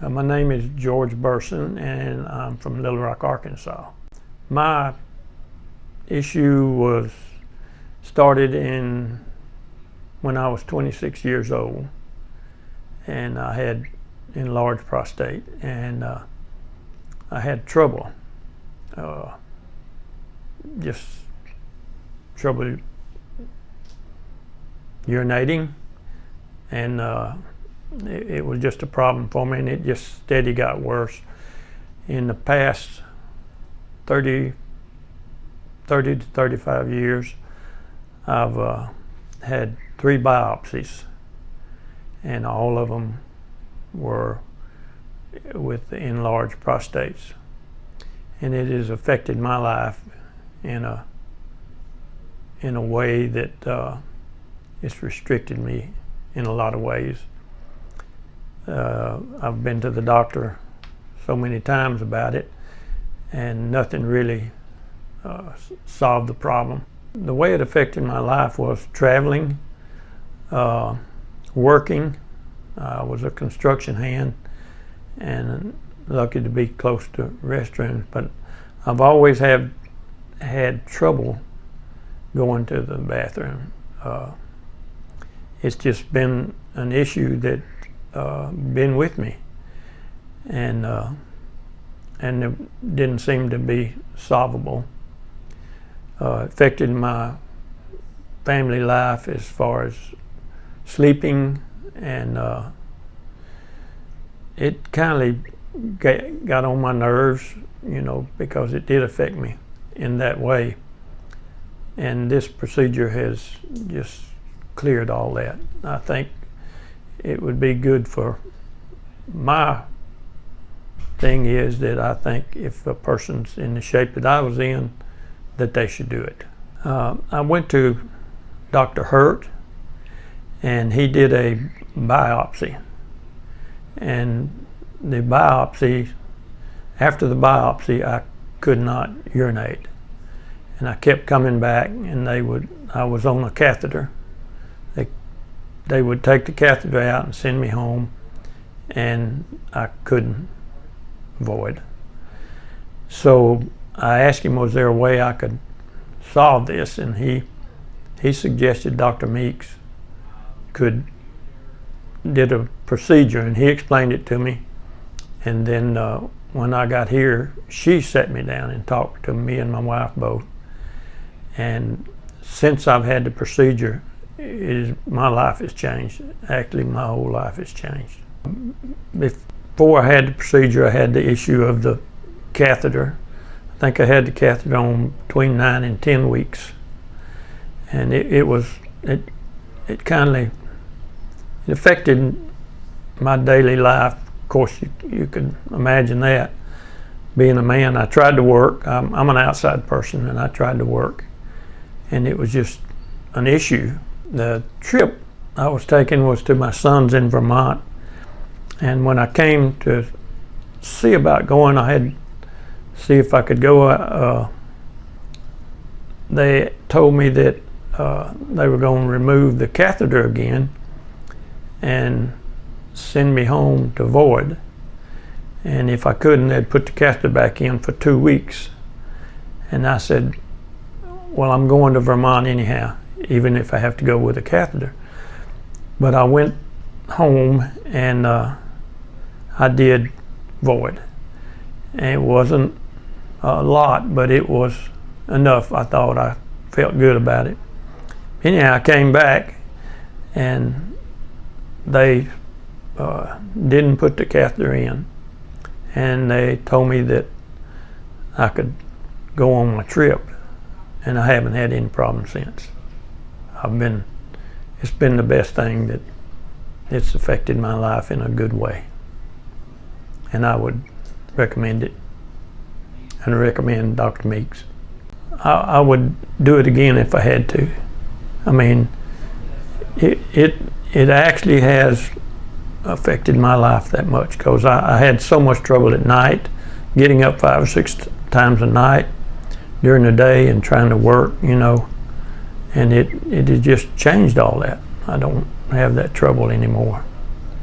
My name is George Burson, and I'm from Little Rock, Arkansas. My issue was started when I was 26 years old, and I had enlarged prostate, and I had trouble, just trouble urinating, and it was just a problem for me, and it just steady got worse. In the past 30 to 35 years, I've had 3 biopsies, and all of them were with enlarged prostates, and it has affected my life in a way that it's restricted me in a lot of ways. I've been to the doctor so many times about it, and nothing really solved the problem. The way it affected my life was traveling, working. I was a construction hand and lucky to be close to restrooms, but I've always had trouble going to the bathroom. It's just been an issue that been with me, and it didn't seem to be solvable. Affected my family life as far as sleeping, and it kind of got on my nerves, because it did affect me in that way. And this procedure has just cleared all that. I think it would be good for my thing is that I think if a person's in the shape that I was in, that they should do it. I went to Dr. Hurt, and he did a biopsy. And after the biopsy, I could not urinate. And I kept coming back, and I was on a catheter. They would take the catheter out and send me home, and I couldn't void. So I asked him, was there a way I could solve this? And he suggested Dr. Meeks did a procedure, and he explained it to me. And then when I got here, she sat me down and talked to me and my wife both. And since I've had the procedure, my life has changed. Actually, my whole life has changed. Before I had the procedure, I had the issue of the catheter. I think I had the catheter on between 9 and 10 weeks, and it affected my daily life. Of course, you could imagine that. Being a man, I tried to work. I'm an outside person, and I tried to work, and it was just an issue. The trip I was taking was to my son's in Vermont, and when I came to see about going, I had to see if I could go. They told me that they were going to remove the catheter again and send me home to void, and if I couldn't, they'd put the catheter back in for 2 weeks. And I said, well, I'm going to Vermont anyhow, even if I have to go with a catheter. But I went home, and I did void. And it wasn't a lot, but it was enough. I thought I felt good about it. Anyhow, I came back, and they didn't put the catheter in. And they told me that I could go on my trip, and I haven't had any problems since. It's been the best thing that it's affected my life in a good way. And I would recommend it, and recommend Dr. Meeks. I would do it again if I had to. I mean, it actually has affected my life that much, because I had so much trouble at night, getting up 5 or 6 times a night during the day and trying to work, and it has just changed all that. I don't have that trouble anymore.